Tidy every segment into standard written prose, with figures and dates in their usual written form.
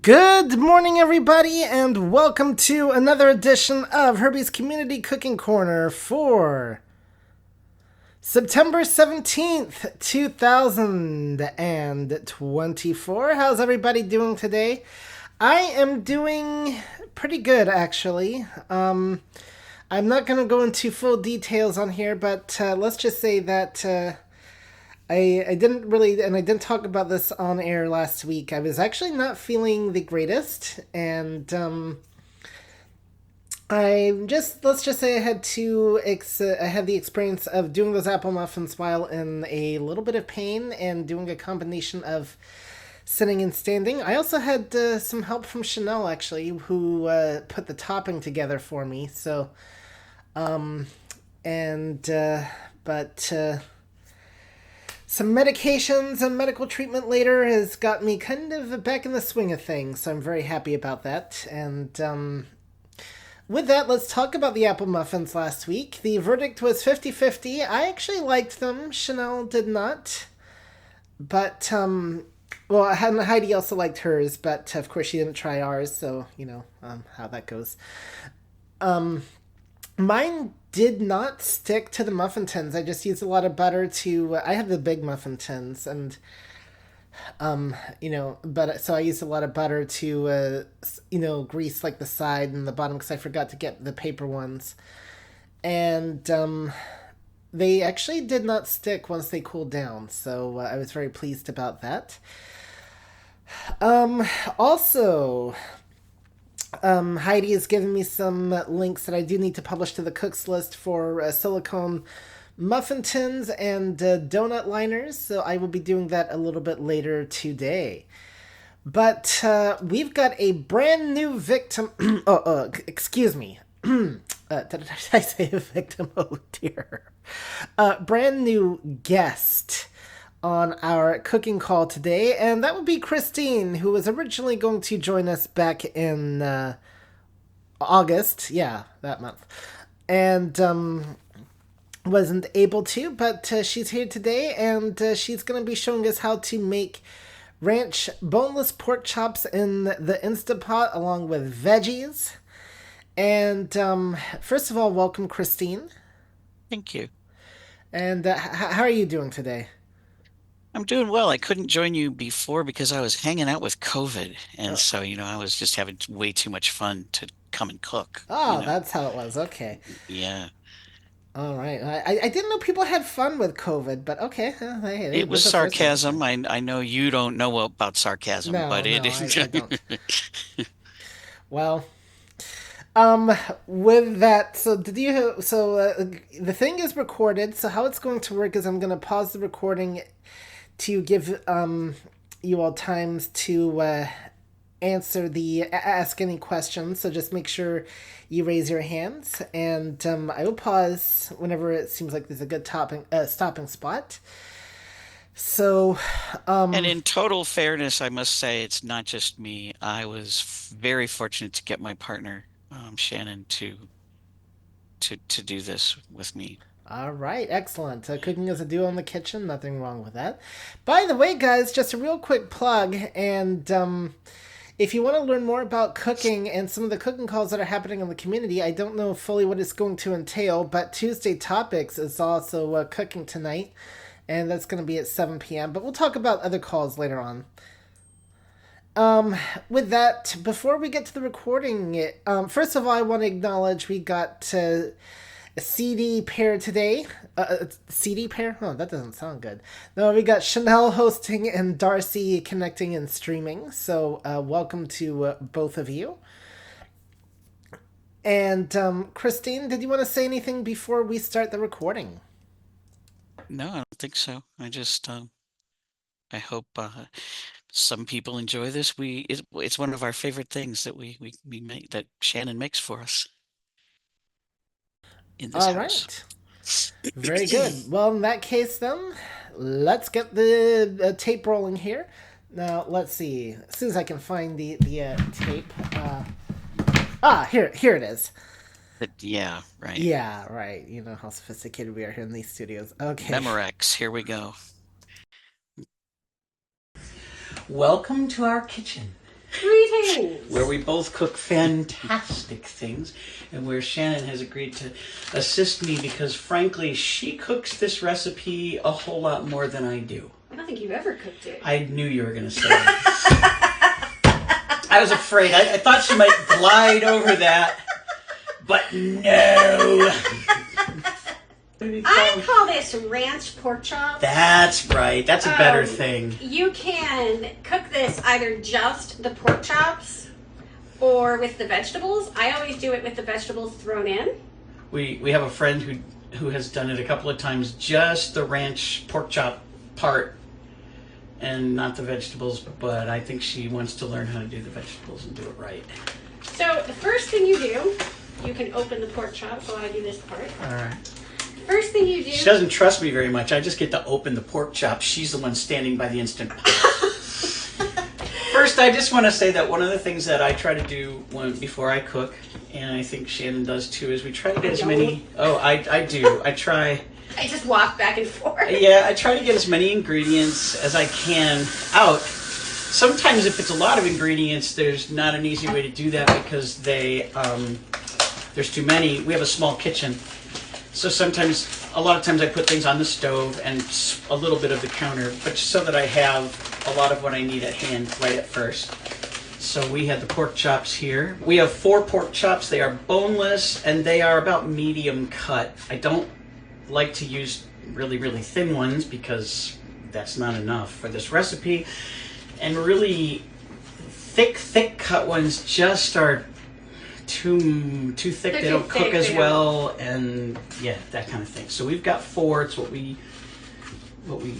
Good morning, everybody, and welcome to another edition of Herbie's Community Cooking Corner for September 17th, 2024. How's everybody doing today? I am doing pretty good, actually. I'm not going to go into full details on here, but let's just say that I didn't really, and I didn't talk about this on air last week. I was actually not feeling the greatest, and let's just say I had the experience of doing those apple muffins while in a little bit of pain and doing a combination of sitting and standing. I also had some help from Chanel, actually, who put the topping together for me. So, and, but, some medications and medical treatment later has got me kind of back in the swing of things, so I'm very happy about that. And with that, let's talk about the apple muffins last week. The verdict was 50-50. I actually liked them. Chanel did not. But, well, Heidi also liked hers, but of course she didn't try ours, so, how that goes. Mine did not stick to the muffin tins. I just used a lot of butter to. I have the big muffin tins, and but so I used a lot of butter to, grease like the side and the bottom because I forgot to get the paper ones, and they actually did not stick once they cooled down. So I was very pleased about that. Also, Heidi has given me some links that I do need to publish to the cooks list for silicone muffin tins and donut liners, so I will be doing that a little bit later today. But we've got a brand new victim. Excuse me. Did I say a victim? Oh dear. Brand new guest on our cooking call today, and that would be Kristeen, who was originally going to join us back in August, yeah, that month, and wasn't able to, but she's here today, and she's going to be showing us how to make ranch boneless pork chops in the Instapot along with veggies. And first of all, welcome, Kristeen. Thank you. And how are you doing today? I'm doing well. I couldn't join you before because I was hanging out with COVID. And Oh, so, I was just having way too much fun to come and cook, oh, that's how it was. Okay. Yeah. All right. I didn't know people had fun with COVID, but okay. Hey, It it was was the first time. So. sarcasm. I know you don't know about sarcasm, No, but it no, is. I don't. Well, um, with that, so did you? So the thing is recorded. So how it's going to work is I'm going to pause the recording to give you all times to ask any questions. So just make sure you raise your hands, and I will pause whenever it seems like there's a good stopping spot. So, And um, in total fairness, I must say it's not just me. I was very fortunate to get my partner, Shannon, to do this with me. all right, excellent. Cooking as a duo in the kitchen, nothing wrong with that. By the way, guys, just a real quick plug, and if you want to learn more about cooking and some of the cooking calls that are happening in the community, I don't know fully what it's going to entail, but Tuesday Topics is also cooking tonight, and that's going to be at 7 p.m. But we'll talk about other calls later on. With that, before we get to the recording, first of all, I want to acknowledge we got a CD pair today. CD pair? Oh, that doesn't sound good. No, we got Chanel hosting and Darcy connecting and streaming. So, welcome to both of you. And, Christine, did you want to say anything before we start the recording? No, I don't think so. I hope some people enjoy this. It's one of our favorite things that we make that Shannon makes for us in this All house. right. Very good. Well, in that case, then, let's get the tape rolling here. Now, let's see. As soon as I can find the tape. Here it is. But yeah, right. Yeah, right. You know how sophisticated we are here in these studios. Okay. Memorex, here we go. Welcome to our kitchen. Greetings! where we both cook fantastic things, and where Shannon has agreed to assist me because, frankly, she cooks this recipe a whole lot more than I do. I don't think you've ever cooked it. I knew you were going to say that. I was afraid. I thought she might glide over that, but no. I call this ranch pork chop. That's right. That's a better thing. You can cook this either just the pork chops or with the vegetables. I always do it with the vegetables thrown in. We have a friend who has done it a couple of times, just the ranch pork chop part and not the vegetables, but I think she wants to learn how to do the vegetables and do it right. So the first thing you do, you can open the pork chop while I do this part. All right. First thing you do... She doesn't trust me very much. I just get to open the pork chop. She's the one standing by the Instant Pot. First, I just want to say that one of the things that I try to do before I cook, and I think Shannon does too, is we try to get as many... Oh, I do. I try... I just walk back and forth. Yeah, I try to get as many ingredients as I can out. Sometimes if it's a lot of ingredients, there's not an easy way to do that because there's too many. We have a small kitchen. So a lot of times I put things on the stove and a little bit of the counter, but just so that I have a lot of what I need at hand right at first. So we have the pork chops here. We have 4 pork chops. They are boneless and they are about medium cut. I don't like to use really, really thin ones because that's not enough for this recipe. And really thick cut ones just are too thick. They don't cook as well, and yeah, that kind of thing. So we've got 4. It's what we do.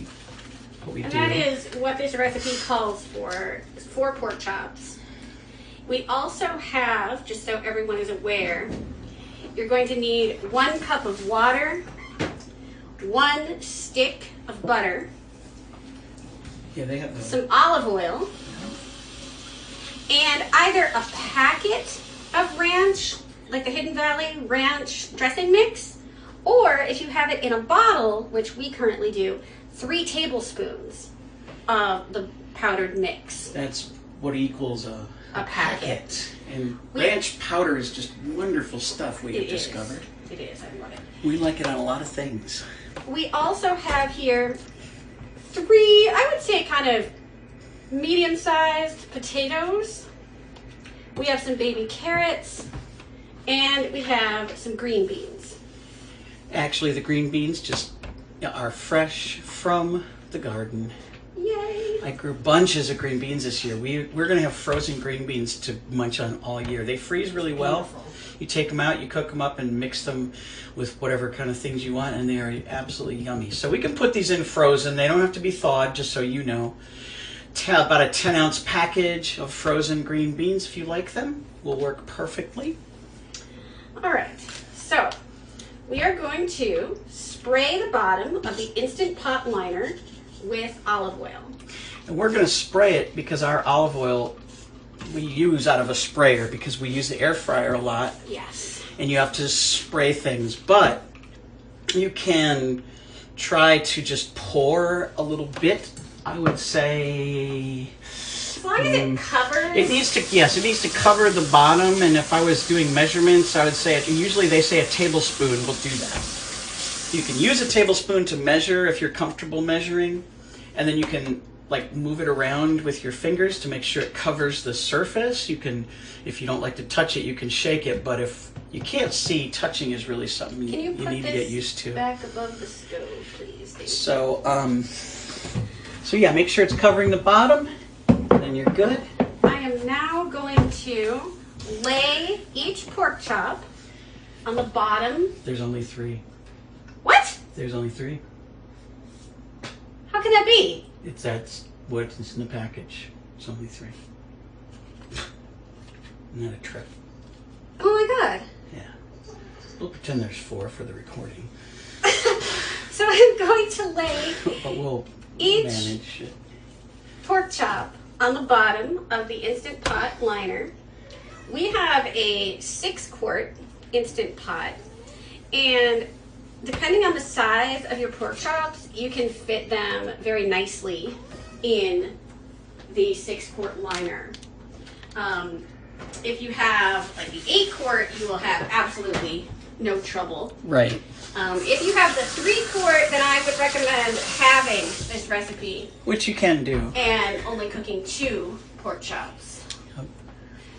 And that is what this recipe calls for. 4 pork chops. We also have, just so everyone is aware, you're going to need 1 cup of water, 1 stick of butter, they have some olive oil, and either a packet of ranch, like the Hidden Valley ranch dressing mix, or if you have it in a bottle, which we currently do, 3 tablespoons of the powdered mix. That's what equals a packet. And ranch powder is just wonderful stuff we have discovered. It is. I love it. We like it on a lot of things. We also have here 3, I would say kind of medium-sized potatoes. We have some baby carrots, and we have some green beans. Actually, the green beans just are fresh from the garden. Yay! I grew bunches of green beans this year. We're going to have frozen green beans to munch on all year. They freeze really well. Beautiful. You take them out, you cook them up, and mix them with whatever kind of things you want, and they are absolutely yummy. So we can put these in frozen. They don't have to be thawed, just so you know. About a 10-ounce package of frozen green beans, if you like them, will work perfectly. All right, so we are going to spray the bottom of the Instant Pot liner with olive oil. And we're going to spray it because our olive oil we use out of a sprayer because we use the air fryer a lot. Yes. And you have to spray things, but you can try to just pour a little bit. I would say as long as it covers. It needs to cover the bottom. And if I was doing measurements, I would say usually they say a tablespoon will do that. You can use a tablespoon to measure if you're comfortable measuring, and then you can move it around with your fingers to make sure it covers the surface. You can, if you don't like to touch it, you can shake it. But if you can't see, touching is really something you need to get used to. Back above the stove, please. So yeah, make sure it's covering the bottom, and you're good. I am now going to lay each pork chop on the bottom. There's only 3. What? There's only 3. How can that be? That's what's in the package. It's only 3. Not a trip. Oh my god. Yeah. We'll pretend there's 4 for the recording. So I'm going to lay But we'll each manage it. pork chop on the bottom of the Instant Pot liner. We have a 6-quart Instant Pot, and depending on the size of your pork chops, you can fit them very nicely in the 6-quart liner. If you have like the 8-quart, you will have absolutely no trouble. Right. If you have the 3-quart, then I would recommend having this recipe. Which you can do. And only cooking 2 pork chops. Yep.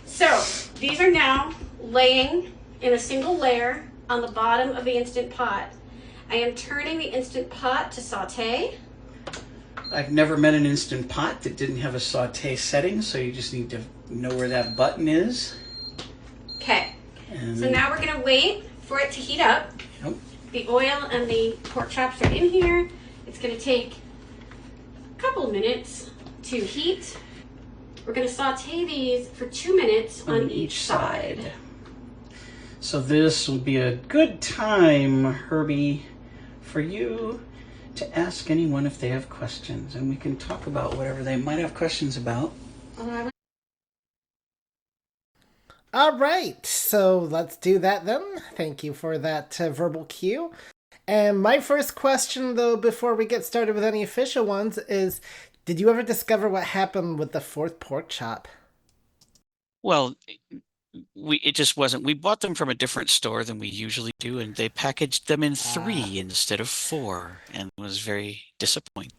So these are now laying in a single layer on the bottom of the Instant Pot. I am turning the Instant Pot to saute. I've never met an Instant Pot that didn't have a saute setting, so you just need to know where that button is. Okay. And So now we're going to wait for it to heat up. Yep. The oil and the pork chops are in here. It's going to take a couple minutes to heat. We're going to saute these for 2 minutes on each side. So this will be a good time, Herbie, for you to ask anyone if they have questions, and we can talk about whatever they might have questions about. All right, so let's do that then. Thank you for that verbal cue. And my first question, though, before we get started with any official ones, is did you ever discover what happened with the 4th pork chop? Well, it just wasn't. We bought them from a different store than we usually do, and they packaged them in 3 instead of 4, and it was very disappointing.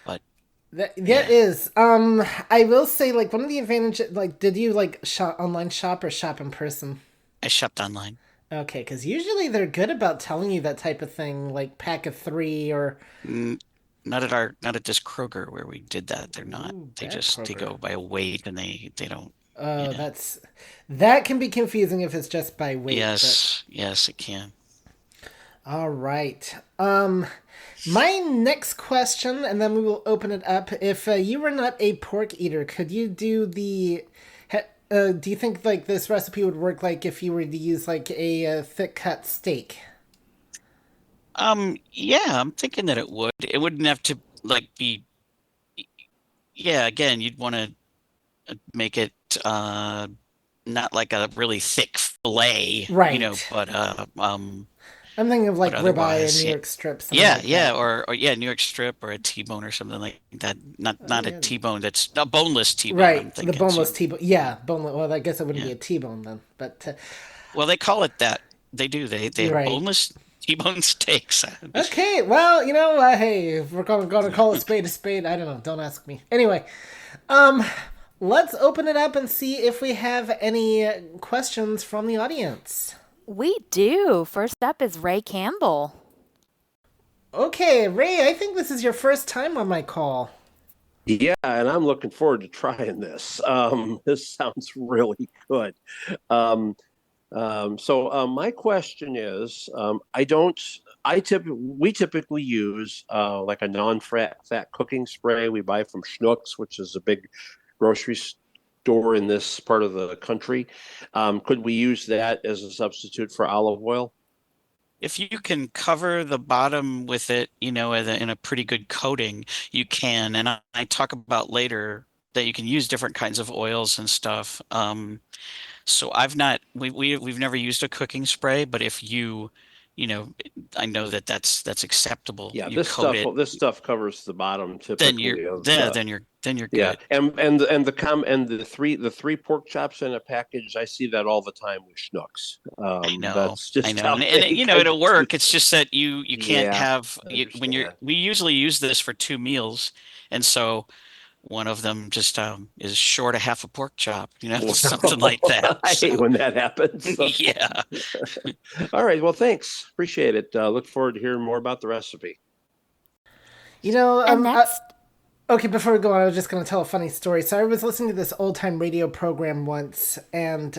But That is. I will say, like, one of the advantages, like, did you, like, online shop or shop in person? I shopped online. Okay, because usually they're good about telling you that type of thing, like pack of 3 or... Not at this Kroger where we did that. They're not. Ooh, They Kroger. go by weight, and they don't. Oh, that can be confusing if it's just by weight. Yes, it can. All right. My next question, and then we will open it up. If you were not a pork eater, could you do the? Do you think like this recipe would work like if you were to use like a thick cut steak? Yeah, I'm thinking that it would. It wouldn't have to like be. Yeah, again, you'd want to make it not like a really thick fillet, Right. but I'm thinking of like but ribeye and otherwise, New York strip. something yeah, like yeah, that. or New York strip or a T-bone or something like that. Not a yeah. T-bone. That's a boneless T-bone. I'm Right, the thinking. boneless So, T-bone. Yeah, boneless. Well, I guess it wouldn't be yeah. a T-bone then, but Well, they call it that. They do. They have right. boneless T-bone steaks. Okay, well, hey, if we're gonna call a spade, I don't know. Don't ask me. Anyway, let's open it up and see if we have any questions from the audience. We do. First up is Ray Campbell. Okay, Ray, I think this is your first time on my call. Yeah, and I'm looking forward to trying this. This sounds really good. So my question is, we typically use like a non-fat cooking spray we buy from Schnucks, which is a big grocery store in this part of the country. Could we use that as a substitute for olive oil? If you can cover the bottom with it, in a pretty good coating, you can. And I talk about later that you can use different kinds of oils and stuff. So we've never used a cooking spray, but if I know that's acceptable. Yeah, You this coat this it, stuff covers the bottom then typically you're of then you're yeah, good. and the three pork chops in a package, I see that all the time with Schnucks. I know, That's just I know, how and they it'll work. It's just that you can't Yeah, have I understand. we usually use this for 2 meals, and so one of them just is short a half a pork chop, something like that. I hate So when that happens. yeah. All right, well, thanks. Appreciate it. Look forward to hearing more about the recipe. And next, Okay, before we go on, I was just going to tell a funny story. So I was listening to this old-time radio program once, and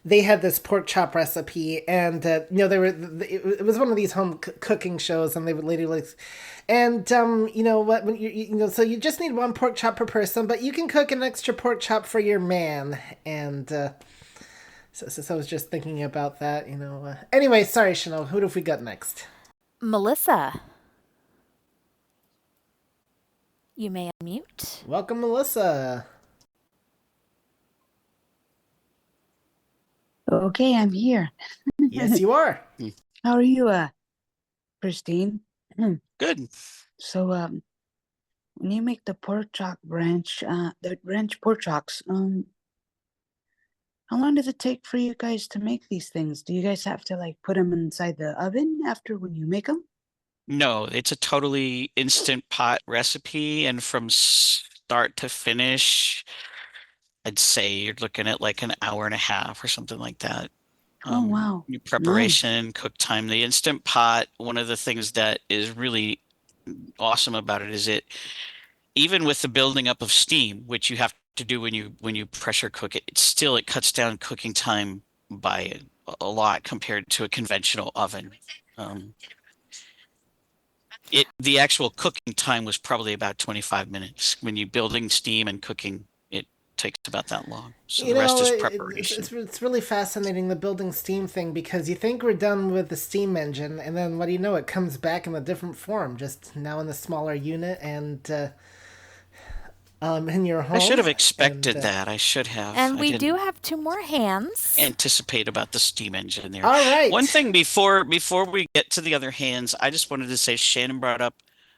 they had this pork chop recipe, and it was one of these home cooking shows, and they would later like, and what, when so you just need 1 pork chop per person, but you can cook an extra pork chop for your man, and so I was just thinking about that, Anyway, sorry, Chanel. Who have we got next? Melissa. You may unmute. Welcome, Melissa. Okay, I'm here. Yes, you are. How are you, Christine? Good. So, when you make the pork chop ranch, the ranch pork chops, how long does it take for you guys to make these things? Do you guys have to like put them inside the oven after when you make them? No, it's a totally instant pot recipe, and from start to finish, I'd say you're looking at like an hour and a half or something like that. Oh wow, New nice. preparation, cook time. The instant pot, one of the things that is really awesome about it is even with the building up of steam, which you have to do when you pressure cook it, it cuts down cooking time by a lot compared to a conventional oven. The actual cooking time was probably about 25 minutes. When you building steam and cooking, it takes about that long. So the rest is preparation. It's really fascinating, the building steam thing, because you think we're done with the steam engine, and then what do you know? It comes back in a different form, just now in a smaller unit, and in your home. I should have expected that. I should have. And I we do didn't have 2 more hands. anticipate about the steam engine there. All right. One thing before we get to the other hands, I just wanted to say Shannon brought up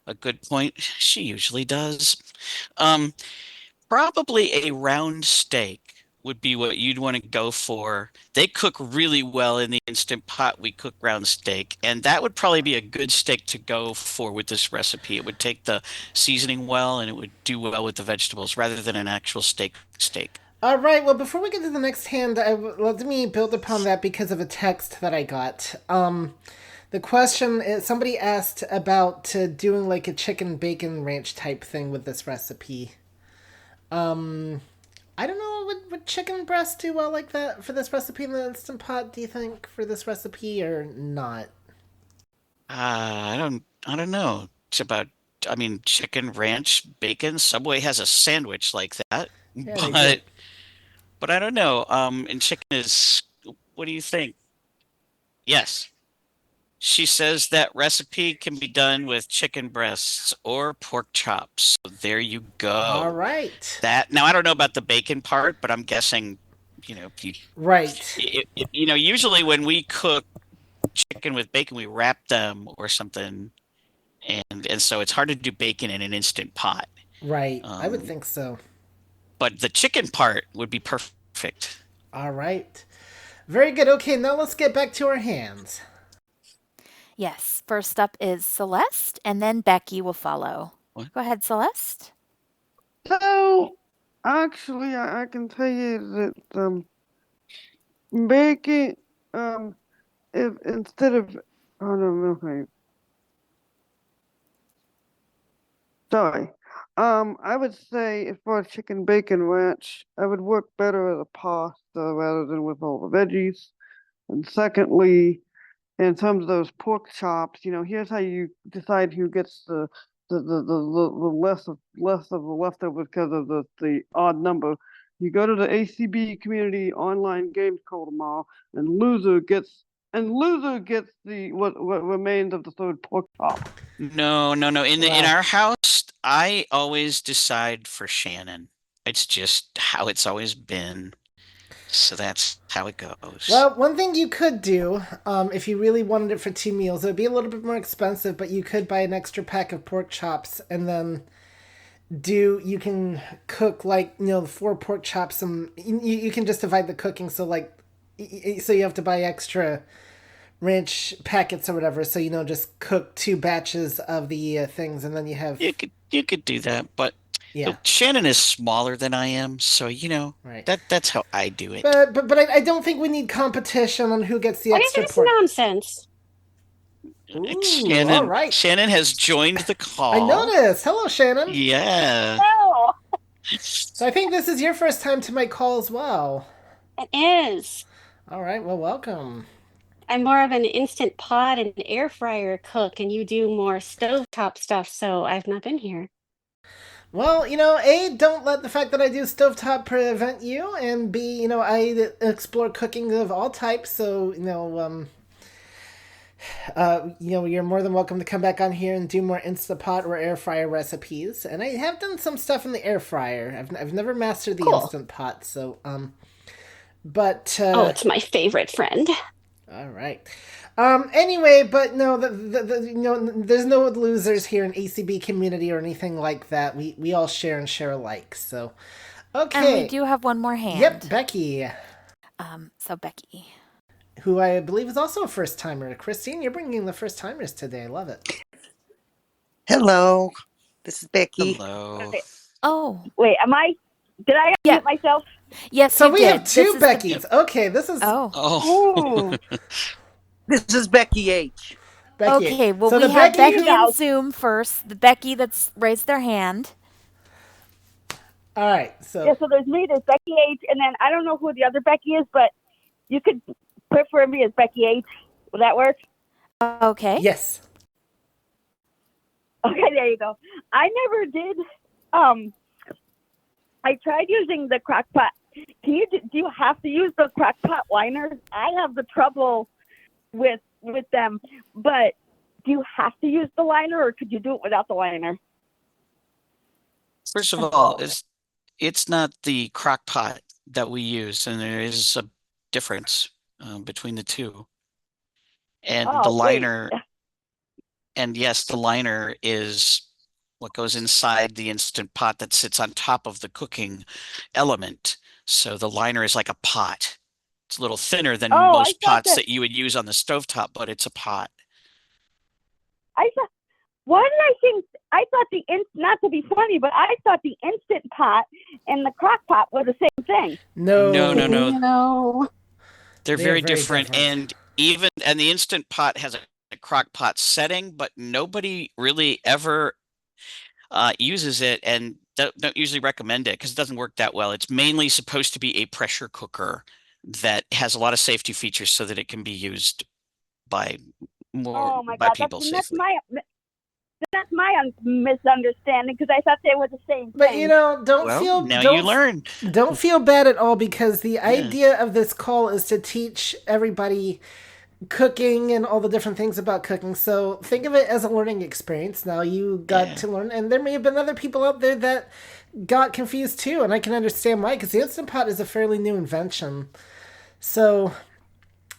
a good point. She usually does. Probably a round steak would be what you'd want to go for. They cook really well in the Instant Pot. We cook round steak, and that would probably be a good steak to go for with this recipe. It would take the seasoning well, and it would do well with the vegetables rather than an actual steak. All right. Well, before we get to the next hand, let me build upon that because of a text that I got. The question is, somebody asked about doing like a chicken bacon ranch type thing with this recipe. I don't know, would chicken breast do well like that for this recipe in the Instant Pot, do you think, for this recipe, or not? I don't know. It's about, I mean, chicken ranch bacon. Subway has a sandwich like that, Yeah, they do. but I don't know. And chicken is, what do you think? Yes. She says that recipe can be done with chicken breasts or pork chops. So there you go. All right. Now I don't know about the bacon part, but I'm guessing, Right. Usually when we cook chicken with bacon, we wrap them or something, and so it's hard to do bacon in an Instant Pot. Right. I would think so. But the chicken part would be perfect. All right. Very good. Okay, now let's get back to our hands. Yes, first up is Celeste, and then Becky will follow. What? Go ahead, Celeste. So, actually, I can tell you that bacon, if instead of, oh no, okay, sorry. I would say if for a chicken bacon ranch, I would work better as a pasta rather than with all the veggies. And secondly, in terms of those pork chops, here's how you decide who gets the less of the leftovers because of the odd number. You go to the ACB community online games call tomorrow, and loser gets the what remains of the third pork chop. No. In our house, I always decide for Shannon. It's just how it's always been. So that's how it goes. Well, one thing you could do, if you really wanted it for 2 meals, it would be a little bit more expensive, but you could buy an extra pack of pork chops and then you can cook like, 4 pork chops, and you can just divide the cooking. So like, so you have to buy extra ranch packets or whatever. So, just cook 2 batches of the things, and then you have. You could do that, but Yeah. Shannon is smaller than I am, so Right. that's how I do it. But I don't think we need competition on who gets the What is extra this pork. nonsense? Ooh, all right. Shannon has joined the call. I noticed. Hello, Shannon. Yeah. No, So I think this is your first time to my call as well. it is. All right. Well, welcome. I'm more of an Instant Pot and air fryer cook, and you do more stovetop stuff, so I've not been here. Well, A, don't let the fact that I do stovetop prevent you, and B, I explore cooking of all types, so, you're more than welcome to come back on here and do more Instapot or air fryer recipes. And I have done some stuff in the air fryer. I've never mastered the Cool. Instant Pot, so, but... Oh, it's my favorite friend. All right. Anyway, but no, there's no losers here in ACB community or anything like that. We all share and share alike. So, okay. And we do have one more hand. Yep, Becky. So Becky, who I believe is also a first timer. Kristeen, you're bringing the first timers today. I love it. Hello, this is Becky. Hello. Okay. Oh, Wait, did I Yeah. unmute myself? yes, So you we did. have two This is the- Beckys. Okay, this is Oh, Oh. This is Becky H. Becky. okay. Well, so we the have Becky. Becky in Zoom first. The Becky that's raised their hand. All right. So Yeah, so there's me, there's Becky H, and then I don't know who the other Becky is, but you could prefer me as Becky H. Will that work? Okay. yes. Okay, there you go. I never did. I tried using the crock pot. Do you have to use the crock pot liners? I have the trouble with them, but do you have to use the liner, or could you do it without the liner? First of all, it's not the crock pot that we use, and there is a difference between the two. And the liner, and yes, the liner is what goes inside the Instant Pot that sits on top of the cooking element. So the liner is like a pot. It's a little thinner than most pots that you would use on the stovetop, but it's a pot. Why did I think? I thought not to be funny, but I thought the Instant Pot and the crock pot were the same thing. No. No. They're They are very very different. different. And the Instant Pot has a crock pot setting, but nobody really ever uses it and don't usually recommend it because it doesn't work that well. It's mainly supposed to be a pressure cooker that has a lot of safety features so that it can be used by Oh my by God, people safely. that's my misunderstanding, because I thought they were the same thing. But don't Well, feel now don't, you learned. Don't feel bad at all because the idea of this call is to teach everybody cooking and all the different things about cooking. So think of it as a learning experience. Now you got to learn, and there may have been other people out there that got confused too, and I can understand why, because the Instant Pot is a fairly new invention. So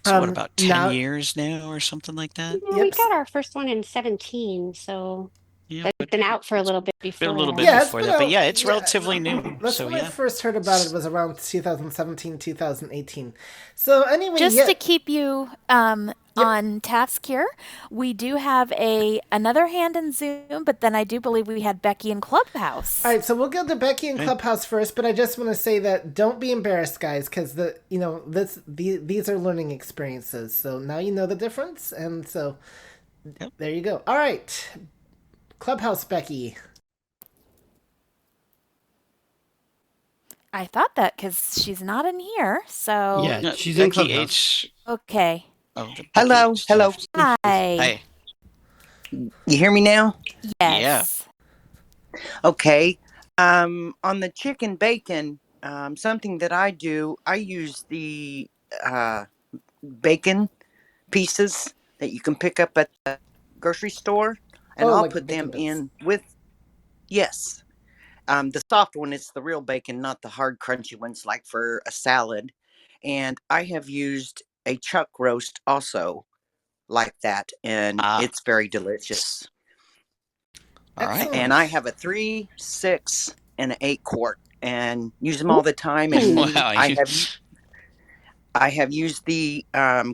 what, about 10 years now or something like that? No, we got our first one in 17, so Yeah, it's been out for a little bit before. been a little bit Yeah, it's before been that, but out- yeah, it's yeah, relatively new. That's So when I yeah. first heard about it was around 2017, 2018. So anyway, Just to keep you on task here, we do have another hand in Zoom, but then I do believe we had Becky in Clubhouse. All right, so we'll go to Becky in Clubhouse first, but I just want to say that don't be embarrassed, guys, because these are learning experiences. So now you know the difference, and so there you go. All right, Clubhouse Becky. I thought that because she's not in here, so Yeah, she's in Becky Clubhouse. H. okay. Oh, the Becky Hello, H hello. stuff. Hi. Hi. You hear me now? Yes. Okay. On the chicken bacon, something that I do, I use the bacon pieces that you can pick up at the grocery store, and I'll like put bacon them bits. in with, yes. The soft one is the real bacon, not the hard crunchy ones like for a salad. And I have used a chuck roast also like that, and it's very delicious. All right. And I have a 3, 6, and an 8 quart, and use them all the time. And Wow, I have used the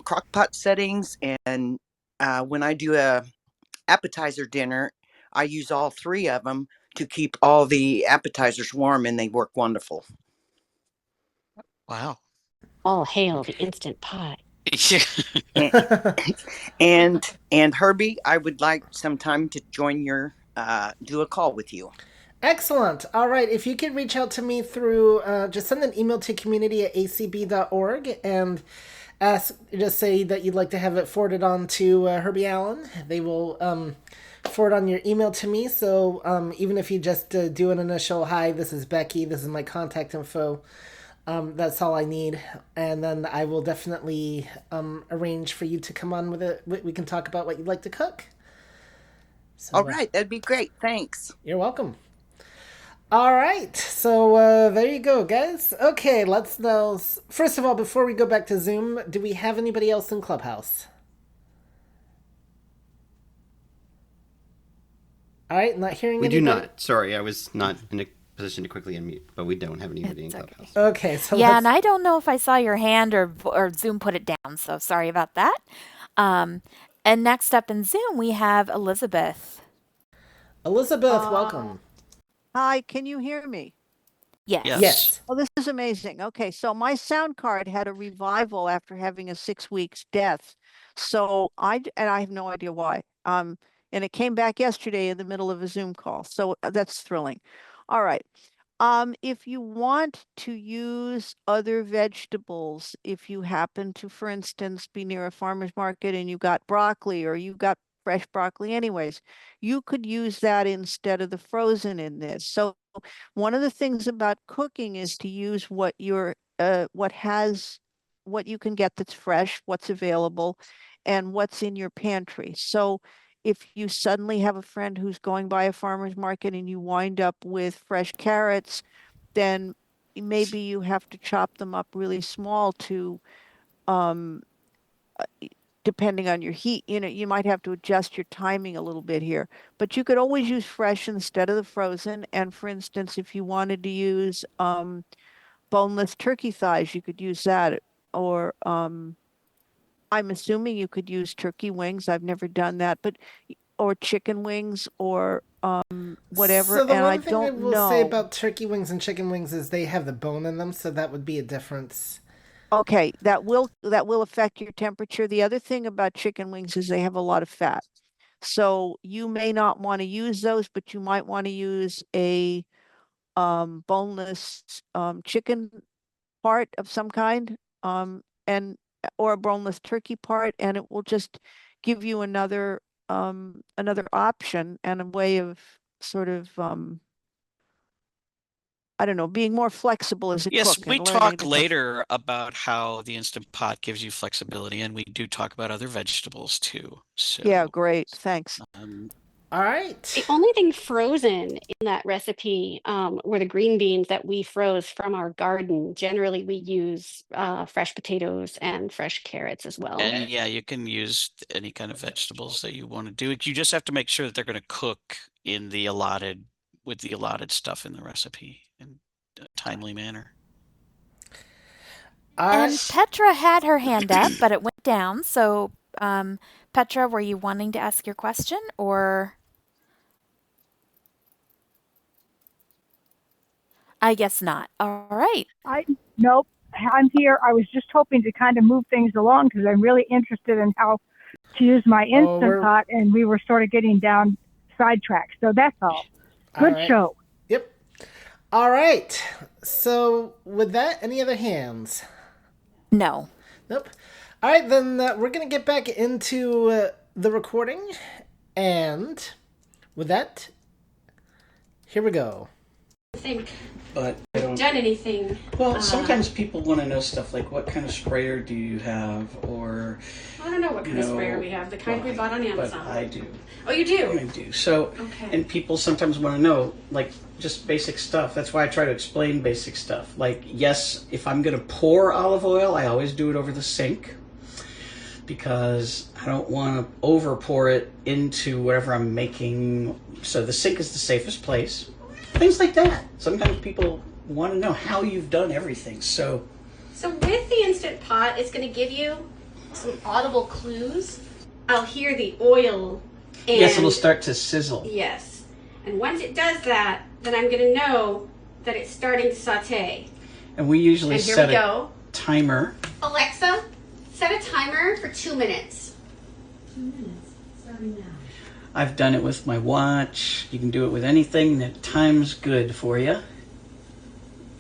crock pot settings, and when I do a appetizer dinner, I use all 3 of them to keep all the appetizers warm, and they work wonderful. Wow. All hail the Instant Pot. And Herbie, I would like sometime to join your do a call with you. Excellent. All right. If you could reach out to me through, just send an email to community@acb.org and just say that you'd like to have it forwarded on to Herbie Allen. They will forward on your email to me. So even if you just do an initial, hi, this is Becky, this is my contact info. That's all I need, and then I will definitely arrange for you to come on with it. We can talk about what you'd like to cook. So, all right, that'd be great. Thanks. You're welcome. All right, so there you go, guys. Okay, let's know. First of all, before we go back to Zoom, do we have anybody else in Clubhouse? All right, not hearing We anybody. do not. Sorry, I was not in a position to quickly unmute, but we don't have anybody in Clubhouse. Okay, so Yeah, and I don't know if I saw your hand or Zoom put it down, so sorry about that. And next up in Zoom, we have Elizabeth. Elizabeth, welcome. Hi, can you hear me? Yes. Yes. Oh, this is amazing. Okay, so my sound card had a revival after having a 6 weeks death. So I have no idea why. And it came back yesterday in the middle of a Zoom call. So that's thrilling. All right. If you want to use other vegetables, if you happen to, for instance, be near a farmer's market and you got broccoli or you got fresh broccoli anyways, you could use that instead of the frozen in this. So one of the things about cooking is to use what you can get that's fresh, what's available, and what's in your pantry. So if you suddenly have a friend who's going by a farmer's market and you wind up with fresh carrots, then maybe you have to chop them up really small to depending on your heat, you might have to adjust your timing a little bit here, but you could always use fresh instead of the frozen. And for instance, if you wanted to use boneless turkey thighs, you could use that. Or I'm assuming you could use turkey wings. I've never done that, or chicken wings or whatever. So the and one I thing don't I will know. say about turkey wings and chicken wings is they have the bone in them, so that would be a difference. Okay, that will affect your temperature. The other thing about chicken wings is they have a lot of fat. So you may not want to use those, but you might want to use a boneless chicken part of some kind, or a boneless turkey part, and it will just give you another option and a way of sort of I don't know, being more flexible as a cook. Yes, we and learning talk to cook. later about how the Instant Pot gives you flexibility, and we do talk about other vegetables too. So Yeah, great. Thanks. All right. The only thing frozen in that recipe were the green beans that we froze from our garden. Generally, we use fresh potatoes and fresh carrots as well. And yeah, you can use any kind of vegetables that you want to do. You just have to make sure that they're going to cook with the allotted stuff in the recipe in a timely manner. And Petra had her hand up, but it went down. So, Petra, were you wanting to ask your question or? I guess not. All right. Nope. I'm here. I was just hoping to kind of move things along because I'm really interested in how to use my Instant Pot, and we were sort of getting down sidetracked. So that's all. Good show. Yep. All right. So with that, any other hands? No. Nope. All right, then we're going to get back into the recording. And with that, here we go. But I don't done anything. Well, sometimes people want to know stuff like what kind of sprayer do you have, or I don't know what kind of sprayer we have. The kind we bought on Amazon. But I do. Oh, you do? I do. So, and people sometimes want to know like just basic stuff. That's why I try to explain basic stuff. Like, yes, if I'm going to pour olive oil, I always do it over the sink because I don't want to over pour it into whatever I'm making. So the sink is the safest place. Things like that. Sometimes people want to know how you've done everything. So with the Instant Pot, it's going to give you some audible clues. I'll hear the oil. And yes, it'll start to sizzle. Yes. And once it does that, then I'm going to know that it's starting to saute. And we usually and here set we a go. timer. Alexa, set a timer for 2 minutes. 2 minutes. Starting now. I've done it with my watch. You can do it with anything that time's good for you.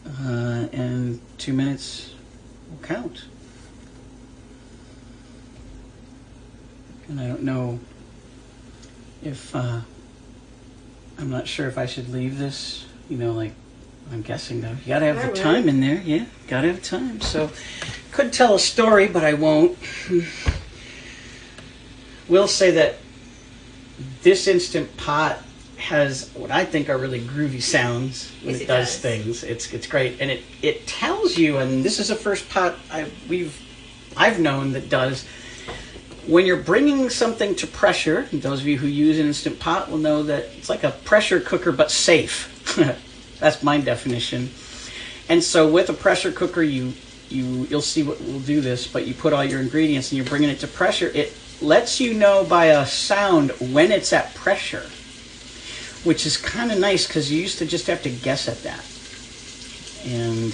And 2 minutes will count. And I don't know if, I'm not sure if I should leave this, like, I'm guessing though. You gotta have the time in there, yeah, gotta have time. So, could tell a story, but I won't. We'll say that this Instant Pot has what I think are really groovy sounds when it does things. It's great, and it tells you. And this is the first pot I've known that does. when you're bringing something to pressure, those of you who use an Instant Pot will know that it's like a pressure cooker but safe. That's my definition. And so with a pressure cooker, you'll see what will do this, but you put all your ingredients and you're bringing it to pressure. It lets you know by a sound when it's at pressure, which is kind of nice because you used to just have to guess at that. And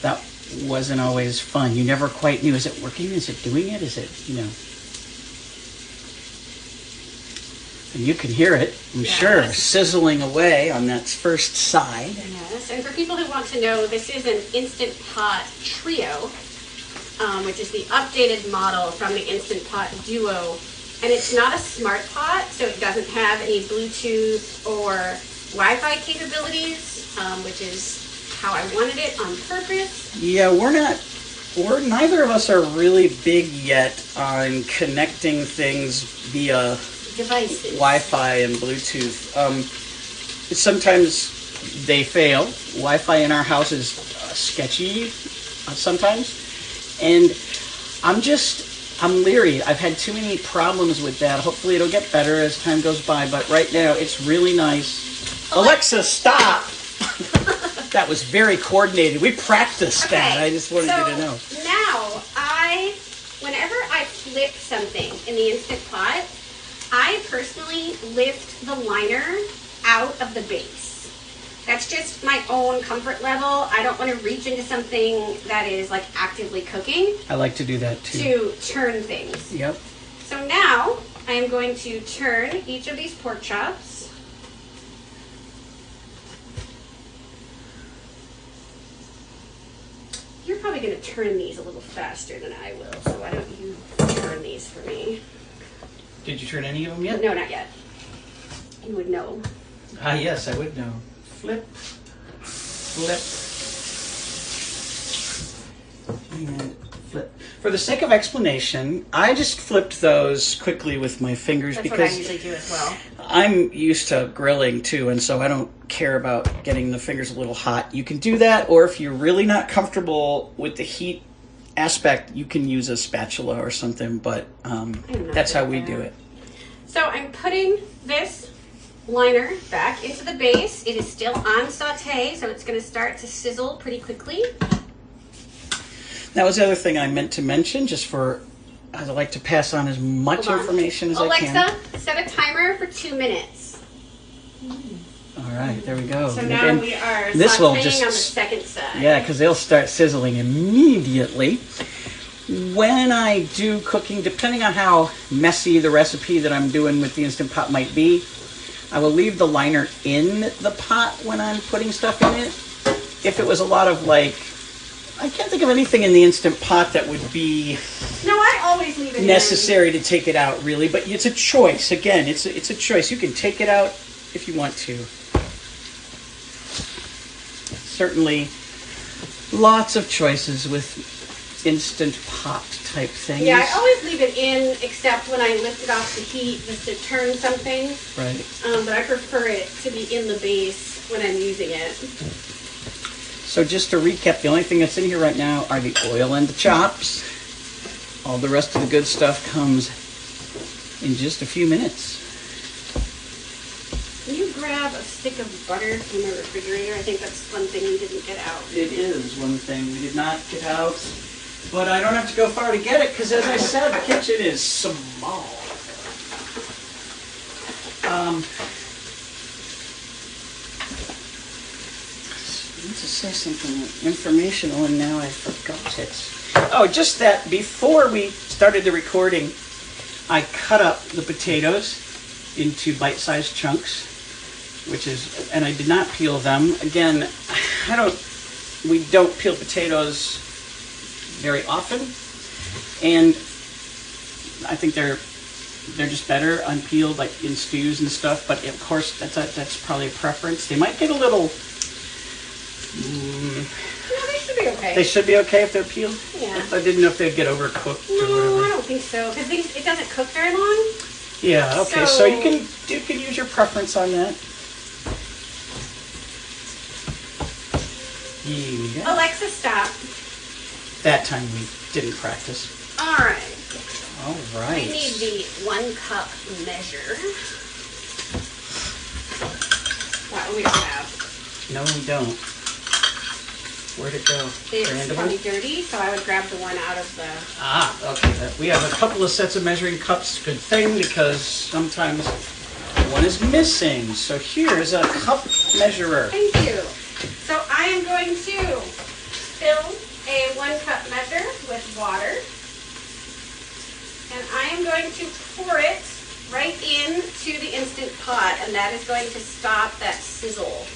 that wasn't always fun. You never quite knew, is it working? Is it doing it? Is it, you know? And you can hear it, I'm sure, sizzling away on that first side. Yes, and for people who want to know, this is an Instant Pot Trio, which is the updated model from the Instant Pot Duo. And it's not a smart pot, so it doesn't have any Bluetooth or Wi-Fi capabilities, which is how I wanted it on purpose. Yeah, neither of us are really big yet on connecting things via devices, Wi-Fi and Bluetooth. Sometimes they fail. Wi-Fi in our house is sketchy sometimes, and I'm leery. I've had too many problems with that. Hopefully it'll get better as time goes by, but right now it's really nice. Alexa, stop! That was very coordinated. We practiced that. I just wanted you to know. Now, whenever I flip something in the Instant Pot, I personally lift the liner out of the base. That's just my own comfort level. I don't want to reach into something that is like actively cooking. I like to do that too. To turn things. Yep. So now I am going to turn each of these pork chops. You're probably going to turn these a little faster than I will, so why don't you turn these for me? Did you turn any of them yet? No, not yet. You would know. Ah, yes, I would know. Flip, flip, and flip. For the sake of explanation, I just flipped those quickly with my fingers. That's because what I usually do as well. I'm used to grilling too, and so I don't care about getting the fingers a little hot. You can do that, or if you're really not comfortable with the heat aspect, you can use a spatula or something, but that's how we do it. So I'm putting this liner back into the base. It is still on saute, so it's going to start to sizzle pretty quickly. That was the other thing I meant to mention, I'd like to pass on as much information as I can. Alexa, set a timer for 2 minutes. All right, there we go. So now we are sauteing on the second side. Yeah, because they'll start sizzling immediately. When I do cooking, depending on how messy the recipe that I'm doing with the Instant Pot might be, I will leave the liner in the pot when I'm putting stuff in it. If it was a lot of I can't think of anything in the Instant Pot that would be No, I always leave it necessary to take it out, really. But it's a choice. Again, it's a choice. You can take it out if you want to. Certainly, lots of choices with Instant Pot type things. Yeah, I always leave it in, except when I lift it off the heat just to turn something. Right. But I prefer it to be in the base when I'm using it. So just to recap, the only thing that's in here right now are the oil and the chops. All the rest of the good stuff comes in just a few minutes. Can you grab a stick of butter from the refrigerator? I think that's one thing we didn't get out. It is one thing we did not get out, but I don't have to go far to get it because, as I said, the kitchen is small. I need to say something informational, and now I forgot it. Oh, just that before we started the recording, I cut up the potatoes into bite-sized chunks, and I did not peel them. Again, we don't peel potatoes very often, and I think they're just better unpeeled, like in stews and stuff. But of course, that's probably a preference. They might get a little. No, they should be okay. They should be okay if they're peeled? Yeah. I didn't know if they'd get overcooked or whatever. No, I don't think so, because it doesn't cook very long. Yeah, okay, so you can use your preference on that. Yeah. Alexa, stop. That time we didn't practice. All right. All I right. need the 1 cup measure. That one we don't have. No, we don't. Where'd it go? It's probably dirty, so I would grab the one out of the... Okay. We have a couple of sets of measuring cups. Good thing, because sometimes one is missing. So here's a cup measurer. Thank you. So I am going to fill a 1 cup measure with water. And I am going to pour it right into the Instant Pot, and that is going to stop that sizzle.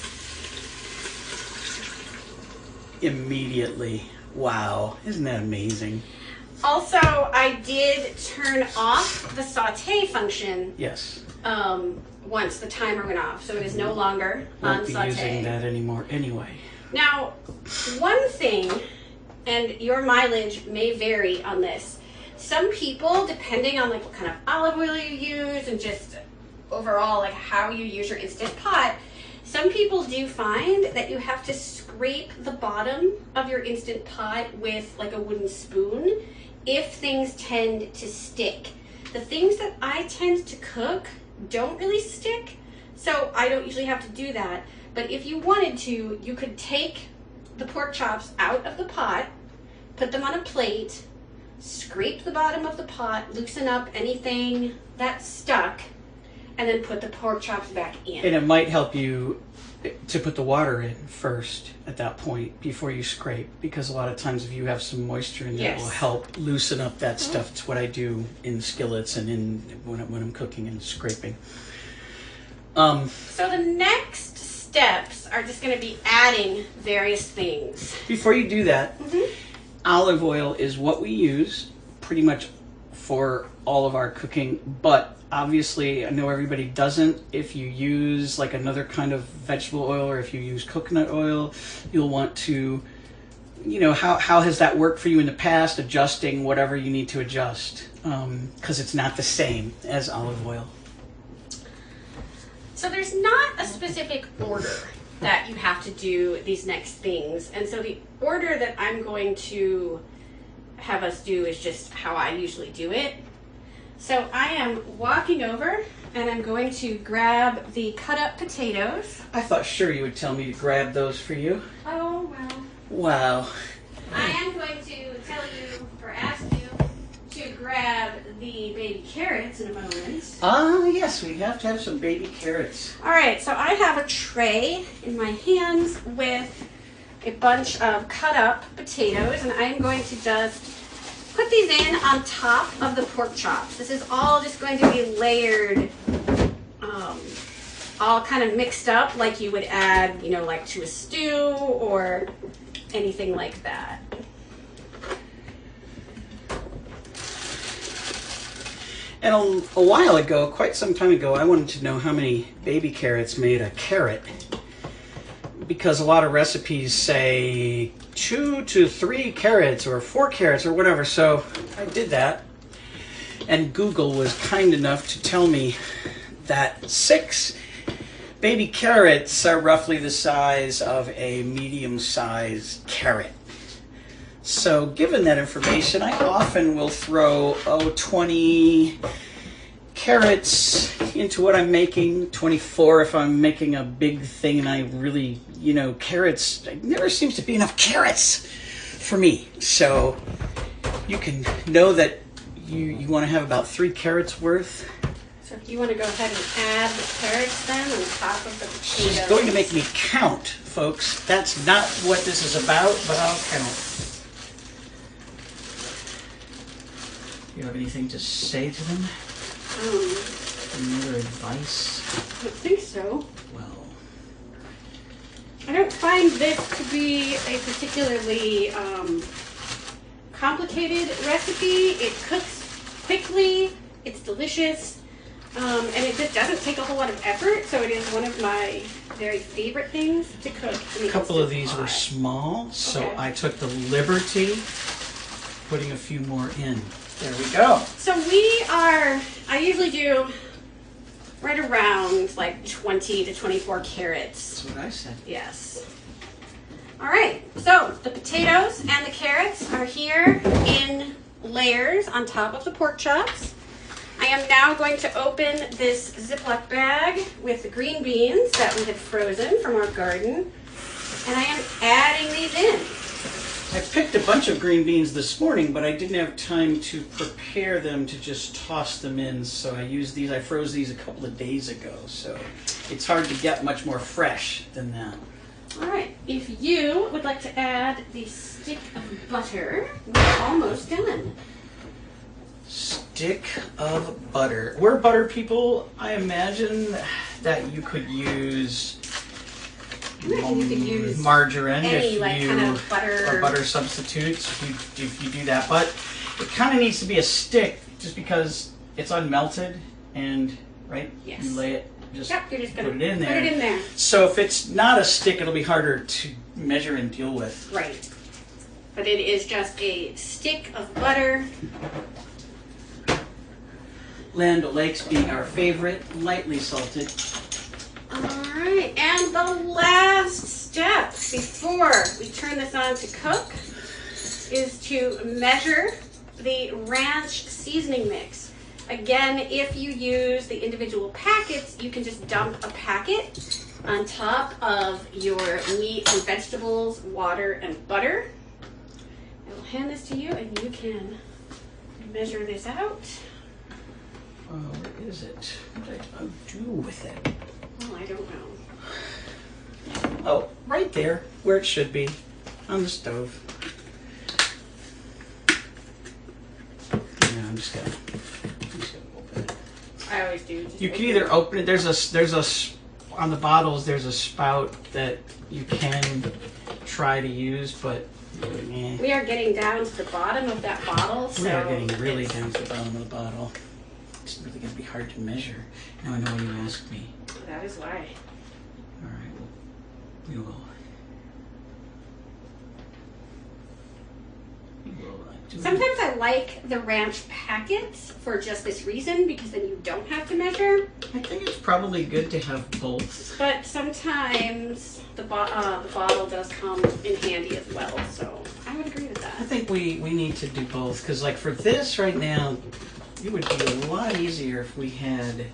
Immediately. Wow. Isn't that amazing? Also, I did turn off the saute function. Yes. Once the timer went off, so it is no longer Won't on be saute. using that anymore anyway. Now, one thing, and your mileage may vary on this. Some people, depending on like what kind of olive oil you use and just overall like how you use your Instant Pot, some people do find that you have to scrape the bottom of your Instant Pot with like a wooden spoon if things tend to stick. The things that I tend to cook don't really stick, so I don't usually have to do that. But if you wanted to, you could take the pork chops out of the pot, put them on a plate, scrape the bottom of the pot, loosen up anything that's stuck, and then put the pork chops back in. And it might help you to put the water in first at that point before you scrape, because a lot of times if you have some moisture in there, it will help loosen up that stuff. It's what I do in skillets and in when I'm cooking and scraping. So the next steps are just going to be adding various things. Before you do that, olive oil is what we use pretty much for all of our cooking, but obviously I know everybody doesn't. If you use like another kind of vegetable oil, or if you use coconut oil, you'll want to, you know, how has that worked for you in the past, adjusting whatever you need to adjust, because it's not the same as olive oil. So there's not a specific order that you have to do these next things. And so the order that I'm going to have us do is just how I usually do it. So I am walking over and I'm going to grab the cut up potatoes. I thought sure you would tell me to grab those for you. Oh, well. Wow. I am going to tell you, or ask you, to grab the baby carrots in a moment. Yes, we have to have some baby carrots. All right, so I have a tray in my hands with a bunch of cut up potatoes, and I'm going to just put these in on top of the pork chops. This is all just going to be layered, all kind of mixed up like you would add, you know, like to a stew or anything like that. And a while ago, quite some time ago, I wanted to know how many baby carrots made a carrot, because a lot of recipes say 2 to 3 carrots or 4 carrots or whatever. So I did that, and Google was kind enough to tell me that 6 baby carrots are roughly the size of a medium-sized carrot. So given that information, I often will throw 20 carrots into what I'm making, 24 if I'm making a big thing and I really, you know, carrots, there never seems to be enough carrots for me. So you can know that you want to have about 3 carrots worth. So if you want to go ahead and add the carrots then on top of the potatoes. She's going to make me count, folks. That's not what this is about, but I'll count. You have anything to say to them? Any other advice? I don't think so. Well, I don't find this to be a particularly complicated recipe. It cooks quickly, it's delicious, and it just doesn't take a whole lot of effort, so it is one of my very favorite things to cook. a couple of these were small, so I took the liberty putting a few more in. There we go. So I usually do right around like 20 to 24 carrots. That's what I said. Yes. All right, so the potatoes and the carrots are here in layers on top of the pork chops. I am now going to open this Ziploc bag with the green beans that we had frozen from our garden, and I am adding these in. I picked a bunch of green beans this morning, but I didn't have time to prepare them to just toss them in, so I used these. I froze these a couple of days ago, so it's hard to get much more fresh than that. All right, if you would like to add the stick of butter, we're almost done. Stick of butter. We're butter people. I imagine that you could use margarine any kind of butter or butter substitutes if you do that, but it kind of needs to be a stick just because it's unmelted and yes. You lay it, just, you're just gonna put it in there. Put it in there. So if it's not a stick, it'll be harder to measure and deal with. Right, but it is just a stick of butter. Land O'Lakes being our favorite, lightly salted. Alright, and the last step before we turn this on to cook is to measure the ranch seasoning mix. Again, if you use the individual packets, you can just dump a packet on top of your meat and vegetables, water, and butter. I will hand this to you and you can measure this out. Where is it? What did I do with it? Oh, I don't know. Oh, right there, where it should be, on the stove. Yeah, I'm just gonna open it. I always do. You can either open it. There's a on the bottles. There's a spout that you can try to use, but we are getting down to the bottom of that bottle. We are getting really down to the bottom of the bottle. It's really going to be hard to measure. Now I know when you ask me. That is why. All right, we will. Sometimes I like the ranch packets for just this reason, because then you don't have to measure. I think it's probably good to have both. But sometimes the bottle does come in handy as well, so I would agree with that. I think we need to do both, because like for this right now, it would be a lot easier if we had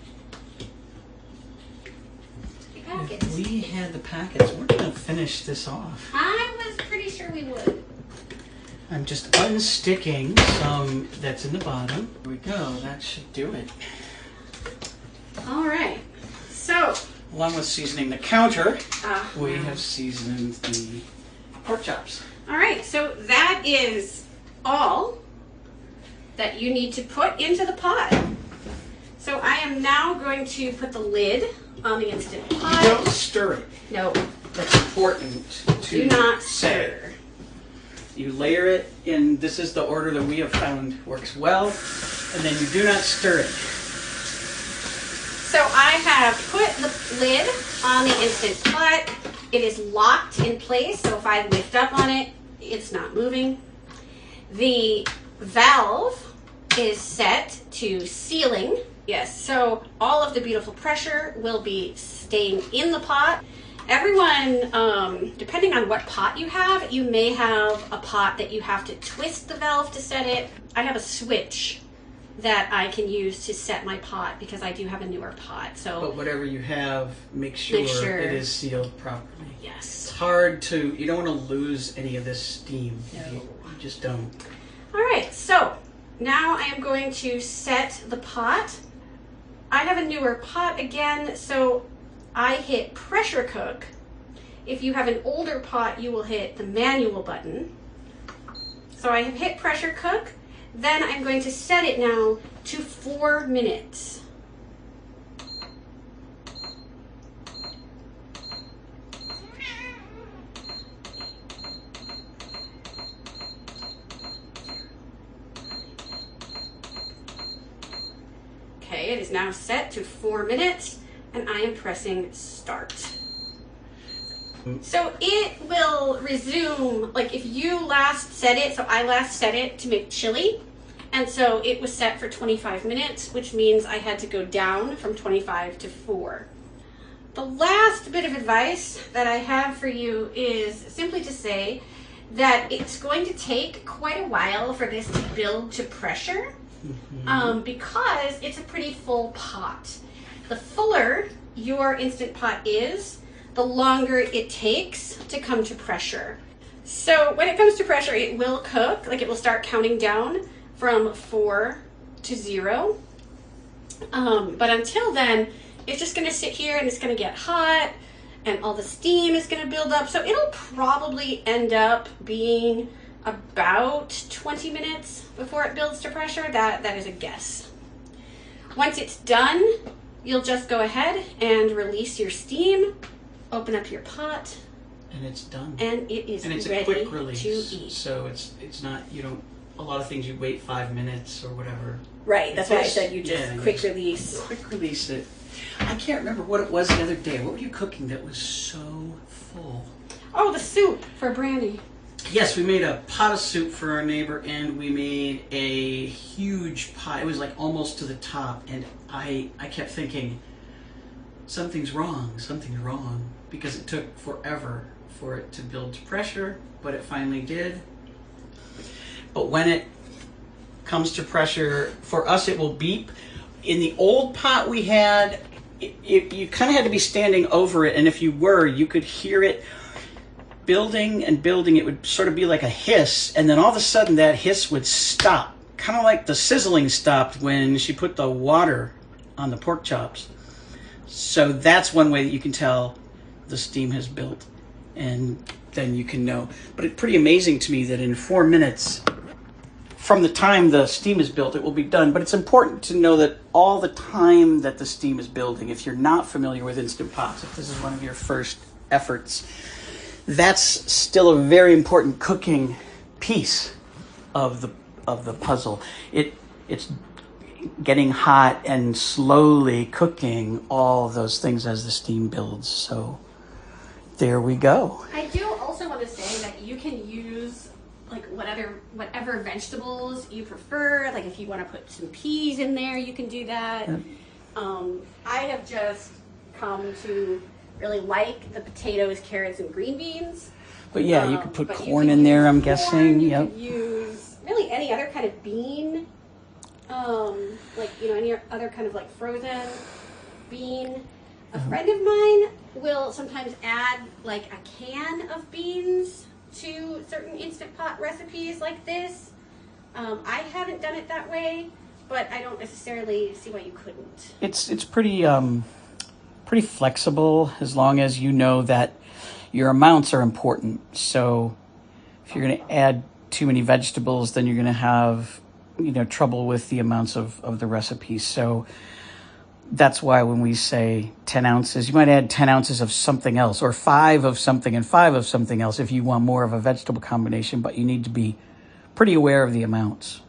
packets. If we had the packets. We're going to finish this off. I was pretty sure we would. I'm just unsticking some that's in the bottom. There we go. That should do it. All right. So, along with seasoning the counter, we have seasoned the pork chops. All right. So that is all that you need to put into the pot. So I am now going to put the lid on the Instant Pot. Don't stir it. No. That's important to do not say. Stir. You layer it in, this is the order that we have found works well, and then you do not stir it. So I have put the lid on the Instant Pot. It is locked in place, so if I lift up on it, it's not moving. The valve is set to sealing. Yes, so all of the beautiful pressure will be staying in the pot. Everyone, depending on what pot you have, you may have a pot that you have to twist the valve to set it. I have a switch that I can use to set my pot because I do have a newer pot. So, but whatever you have, make sure it is sealed properly. Yes. It's hard to, you don't want to lose any of this steam. No. You just don't. All right, so now I am going to set the pot. I have a newer pot again, so I hit pressure cook. If you have an older pot, you will hit the manual button. So I have hit pressure cook. Then I'm going to set it now to 4 minutes. Okay, it is now set to 4 minutes, and I am pressing start. So it will resume, like if you last set it, so I last set it to make chili, and so it was set for 25 minutes, which means I had to go down from 25 to 4. The last bit of advice that I have for you is simply to say that it's going to take quite a while for this to build to pressure, because it's a pretty full pot. The fuller your Instant Pot is, the longer it takes to come to pressure. So when it comes to pressure, it will cook, like it will start counting down from 4 to 0. But until then, it's just going to sit here and it's going to get hot and all the steam is going to build up. So it'll probably end up being about 20 minutes before it builds to pressure. That is a guess. Once it's done, you'll just go ahead and release your steam, open up your pot, and it's done. And it is and it's ready a quick release, to eat. So it's not, you don't, a lot of things you wait 5 minutes or whatever. Right, that's why I said you just quick release. Quick release it. I can't remember what it was the other day. What were you cooking that was so full? Oh, the soup for Brandy. Yes, we made a pot of soup for our neighbor, and we made a huge pot. It was like almost to the top, and I kept thinking, something's wrong, because it took forever for it to build to pressure, but it finally did. But when it comes to pressure, for us it will beep. In the old pot we had, you kind of had to be standing over it, and if you were, you could hear it building and building. It would sort of be like a hiss, and then all of a sudden that hiss would stop, kind of like the sizzling stopped when she put the water on the pork chops. So that's one way that you can tell the steam has built, and then you can know. But it's pretty amazing to me that in 4 minutes from the time the steam is built, it will be done. But it's important to know that all the time that the steam is building, if you're not familiar with Instant Pots, if this is one of your first efforts, that's still a very important cooking piece of the puzzle. It's getting hot and slowly cooking all of those things as the steam builds. So there we go. I do also want to say that you can use like whatever vegetables you prefer. Like if you want to put some peas in there, you can do that. I have just come to really like the potatoes, carrots, and green beans. But yeah, you could put corn in there, I'm guessing. You could use really any other kind of bean. Any other kind of like frozen bean. A friend of mine will sometimes add like a can of beans to certain Instant Pot recipes like this. I haven't done it that way, but I don't necessarily see why you couldn't. It's pretty flexible as long as you know that your amounts are important. So if you're going to add too many vegetables, then you're going to have trouble with the amounts of the recipe. So that's why when we say 10 ounces, you might add 10 ounces of something else, or 5 of something and 5 of something else if you want more of a vegetable combination, but you need to be pretty aware of the amounts.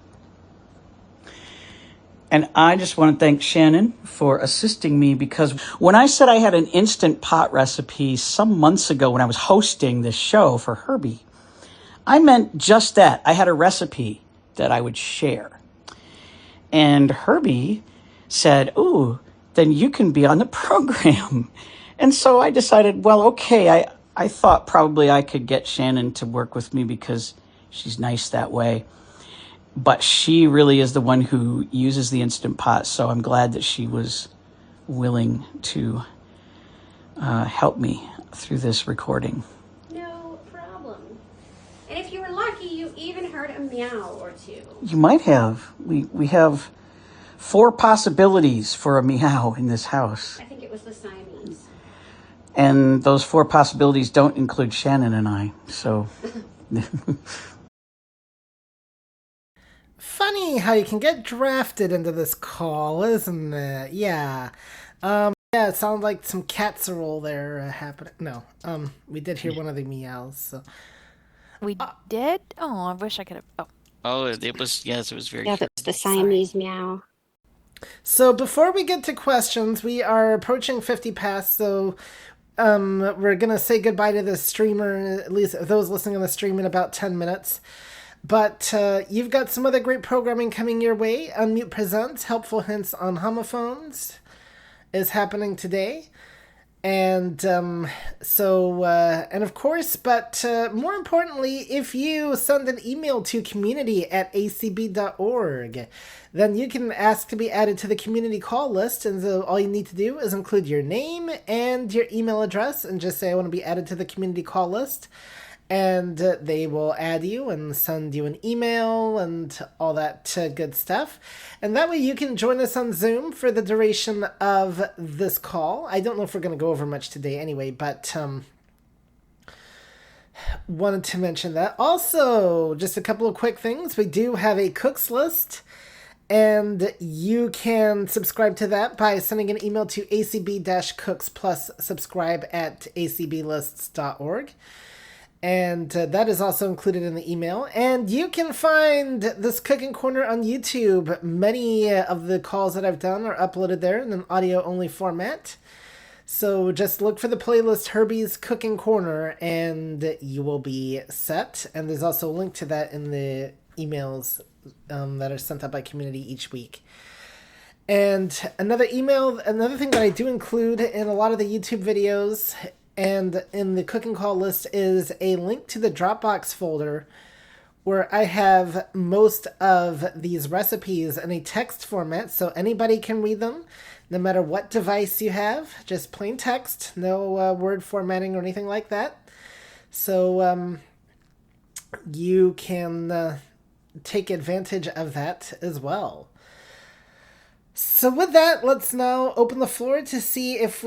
And I just want to thank Shannon for assisting me, because when I said I had an Instant Pot recipe some months ago when I was hosting this show for Herbie, I meant just that. I had a recipe that I would share. And Herbie said, "Ooh, then you can be on the program." And so I decided, well, okay, I thought probably I could get Shannon to work with me because she's nice that way. But she really is the one who uses the Instant Pot, so I'm glad that she was willing to help me through this recording. No problem. And if you were lucky, you even heard a meow or two. You might have. We have 4 possibilities for a meow in this house. I think it was the Siamese. And those 4 possibilities don't include Shannon and I, so... Funny how you can get drafted into this call, isn't it? Yeah. Yeah, it sounded like some casserole there happening. No, we did hear one of the meows. So. We did? Oh, I wish I could have... Oh, it was, yes, it was very Yeah, that's the Siamese meow. So before we get to questions, we are approaching 50 past, so we're going to say goodbye to the streamer, at least those listening on the stream, in about 10 minutes. But you've got some other great programming coming your way. Unmute Presents, Helpful Hints on Homophones is happening today. And and of course, but more importantly, if you send an email to community@acb.org, then you can ask to be added to the community call list. And so all you need to do is include your name and your email address and just say, I want to be added to the community call list. And they will add you and send you an email and all that good stuff. And that way you can join us on Zoom for the duration of this call. I don't know if we're going to go over much today anyway, but wanted to mention that. Also, just a couple of quick things. We do have a cooks list, and you can subscribe to that by sending an email to acb-cooks plus subscribe@acblists.org. And that is also included in the email. And you can find this Cooking Corner on YouTube. Many of the calls that I've done are uploaded there in an audio-only format. So just look for the playlist Herbie's Cooking Corner, and you will be set. And there's also a link to that in the emails that are sent out by community each week. And another thing that I do include in a lot of the YouTube videos and in the cooking call list is a link to the Dropbox folder where I have most of these recipes in a text format so anybody can read them no matter what device you have. Just plain text, no word formatting or anything like that. So you can take advantage of that as well. So with that, let's now open the floor to see if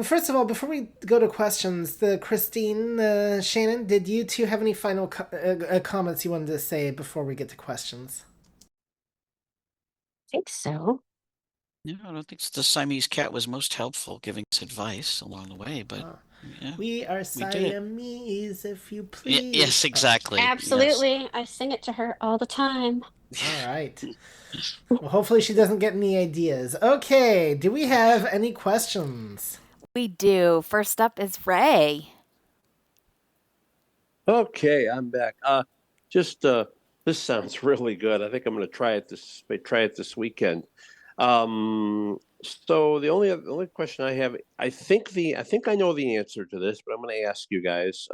first of all, before we go to questions, Kristeen, Shannon, did you two have any final comments you wanted to say before we get to questions? I think so. No, I don't think the Siamese cat was most helpful giving us advice along the way, but yeah, we are Siamese, if you please. Yes, exactly. Absolutely. Yes. I sing it to her all the time. All right. Well, hopefully she doesn't get any ideas. Okay, do we have any questions? We do. First up is Ray. Okay, I'm back. This sounds really good. I think I'm going to try it this weekend. So the only question I have, I think I know the answer to this, but I'm going to ask you guys.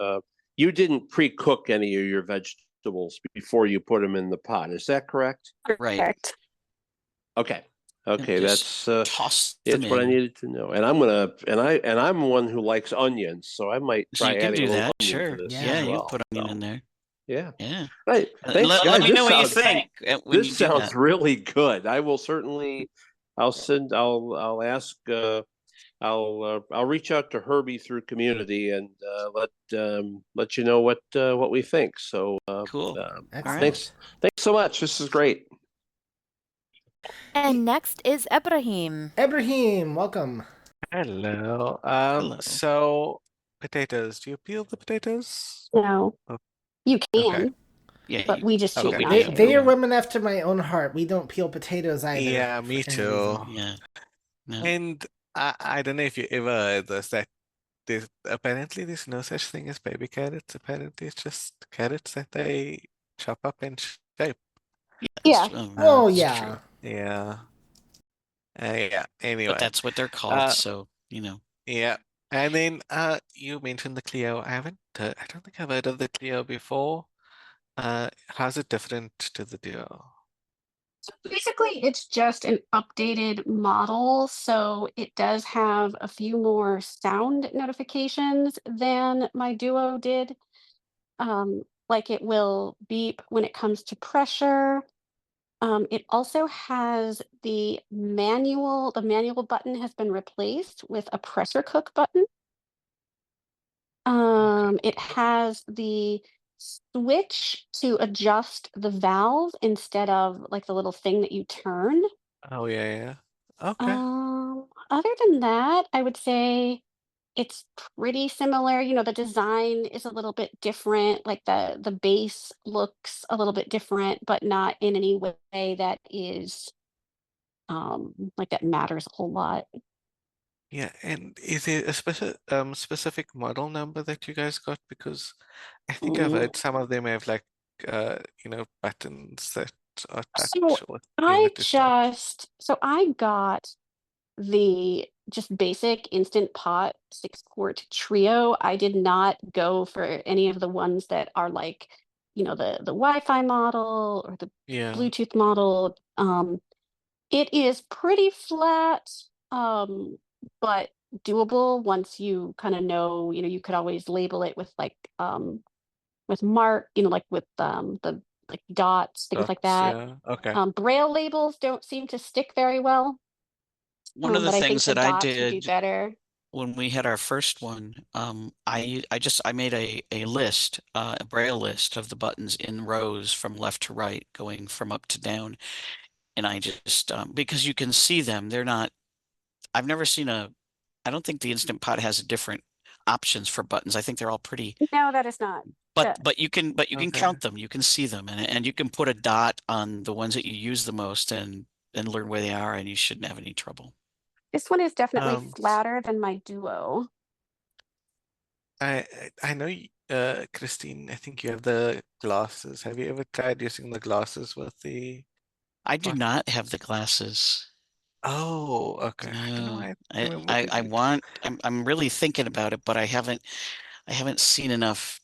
You didn't pre-cook any of your vegetables before you put them in the pot. Is that correct? Right. Correct. Okay. Just toss them That's what I needed to know. And I'm one who likes onions, so I might So try you can adding do a little that. onion Sure. to this. Yeah, as you well. put onion in there. Yeah. Yeah. Right. Thanks, Let guys. me know what you think. This sounds really good. I will certainly. I'll ask. I'll reach out to Herbie through community and let you know what we think. So cool. Thanks so much. This is great. And next is Ibrahim. Ibrahim, welcome. Hello. Hello. So potatoes. Do you peel the potatoes? No. Oh. You can. Okay. Yeah, but we just choose not to. They are women after my own heart. We don't peel potatoes either. Yeah, me too. Yeah. No. And I don't know if you ever heard this, that apparently there's no such thing as baby carrots. Apparently it's just carrots that they chop up and shape. Yeah. Oh yeah. Yeah. Yeah. Anyway. But that's what they're called, so you know. Yeah. And then you mentioned the Clio. I don't think I've heard of the Clio before. How's it different to the Duo? Basically, it's just an updated model, so it does have a few more sound notifications than my Duo did. Like it will beep when it comes to pressure. It also has the manual button has been replaced with a pressure cook button. It has the switch to adjust the valve instead of like the little thing that you turn. Oh yeah. Okay. Other than that, I would say it's pretty similar. You know, the design is a little bit different. Like the base looks a little bit different, but not in any way that is like that matters a whole lot. Yeah, and is there a specific model number that you guys got? Because I think I've heard some of them have like buttons that are touch So or I got the just basic Instant Pot 6-quart trio. I did not go for any of the ones that are like, the Wi-Fi model or the Yeah. Bluetooth model. It is pretty flat, but doable once you kind of know, you could always label it with like with mark, like with the like dots, things like Dots, that. yeah. Okay. Braille labels don't seem to stick very well, One of the but I think things the that I dots would be did better. when we had our first one, I made a list, a braille list of the buttons in rows from left to right, going from up to down, and I just because you can see them, they're not. I've never seen I don't think the Instant Pot has different options for buttons. I think they're all pretty. No, that is not. But you can Okay. count them. You can see them, and you can put a dot on the ones that you use the most, and learn where they are, and you shouldn't have any trouble. This one is definitely Um, flatter than my Duo. I know, Kristeen, I think you have the glasses. Have you ever tried using the glasses with the? I do not have the glasses. Oh, okay. I don't know. No, I I remember I you. want. I'm really thinking about it, but I haven't seen enough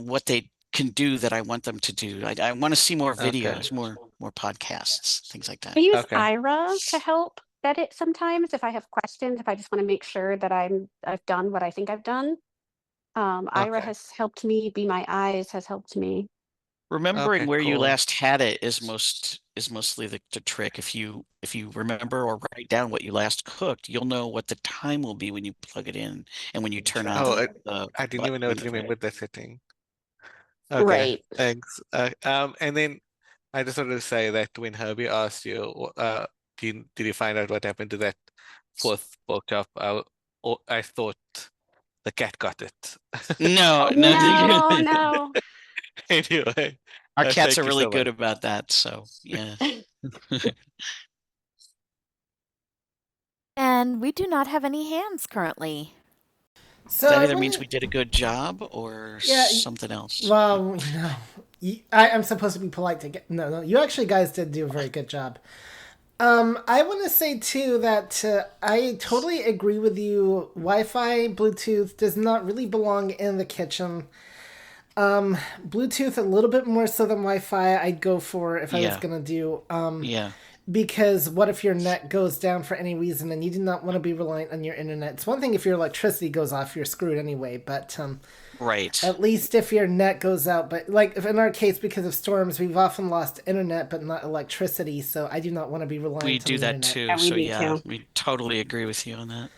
what they can do that I want them to do. I want to see more Okay. videos, more podcasts, things like I that. use Okay. Ira to help edit sometimes if I have questions, if I just want to make sure that I've done what I think I've done. Ira Okay. has helped me. Be My Eyes has helped me. Remembering Okay, where you cool. last had it is mostly the trick. If you remember or write down what you last cooked, you'll know what the time will be when you plug it in and when you turn on Oh, the I didn't even know it remembered that setting. Okay, Right. thanks. And then I just wanted to say that when Herbie asked you, did you find out what happened to that fourth pork chop? I thought the cat got it. No, No, no. Anyway, our cats thank are you really so good much. about that. So yeah. And we do not have any hands currently. So That I either means wouldn't- we did a good job or Yeah, something else. Well, I'm supposed to be polite to get. No, you actually guys did do a very good job. I want to say too that I totally agree with you. Wi-Fi, Bluetooth does not really belong in the kitchen. Bluetooth a little bit more so than Wi-Fi. I'd go for if I was Yeah. gonna do. Yeah. Because what if your net goes down for any reason and you do not want to be reliant on your internet? It's one thing if your electricity goes off, you're screwed anyway. But Right. at least if your net goes out, but like if in our case, because of storms, we've often lost internet but not electricity. So I do not want to be reliant We on do the that internet. too. Yeah, we So do yeah, too. we totally agree with you on that.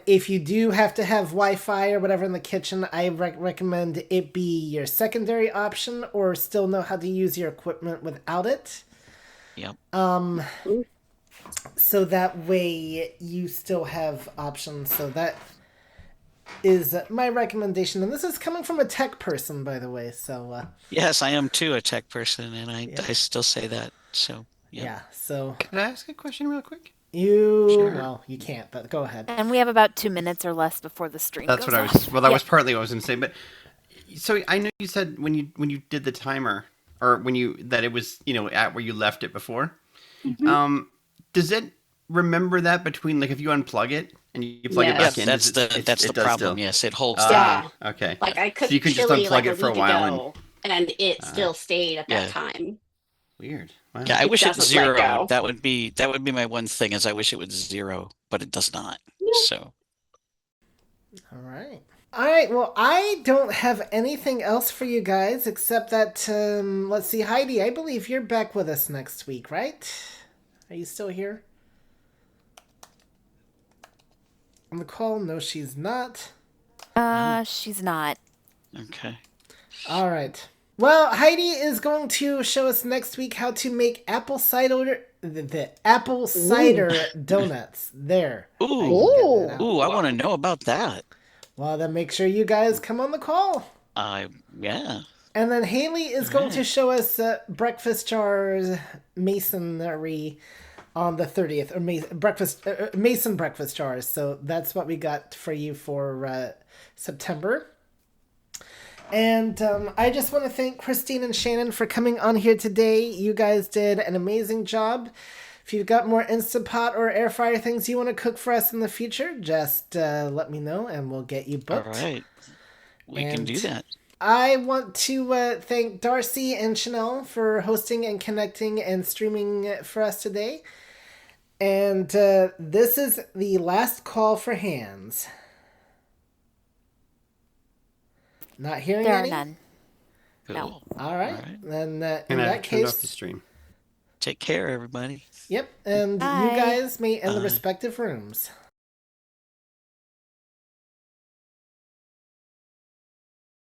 If you do have to have Wi-Fi or whatever in the kitchen, I recommend it be your secondary option, or still know how to use your equipment without it. Yep. So that way you still have options. So that is my recommendation, and this is coming from a tech person, by the way. So Yes, I am too a tech person, and I still say that. So yeah. yeah. So Can I ask a question real quick? well, you can't, but go ahead. And we have about 2 minutes or less before the stream That's goes what I off. was. Well, that Yeah. was partly what I was going to say. But so I know you said when you did the timer, or that it was at where you left it before. Mm-hmm. Does it remember that between, like, if you unplug it and you plug it Yeah, back in? that's does that's the it does problem. still? Yes, it holds Yeah. down. Okay. Like I So cooked you can just chili unplug like it a for a week while ago, and it still stayed at that Yeah. time. Weird. Wow. Yeah, I It wish it doesn't let zeroed. go. That would be my one thing is I wish it would zero, but it does not. Yeah. So All right. All right. Well, I don't have anything else for you guys except that let's see, Heidi. I believe you're back with us next week, right? Are you still here? On the call? No, she's not. She's not. okay. All right. Well, Heidi is going to show us next week how to make apple cider the apple cider donuts. There. Ooh. Ooh, I want to know about that. Well, then make sure you guys come on the call. Yeah. And then Haley is going to show us breakfast jars masonry on the 30th, or Mason breakfast jars. So that's what we got for you for September. And I just want to thank Kristeen and Shannon for coming on here today. You guys did an amazing job. If you've got more Instant Pot or air fryer things you want to cook for us in the future, just let me know and we'll get you booked. All right. We can do that. I want to thank Darcy and Chanel for hosting and connecting and streaming for us today. And this is the last call for hands. Not hearing There any? are none. Cool. No. All right. Then in And that I've turned off the case, stream. Take care, everybody. yep. And Bye. you guys may in the Bye. respective rooms.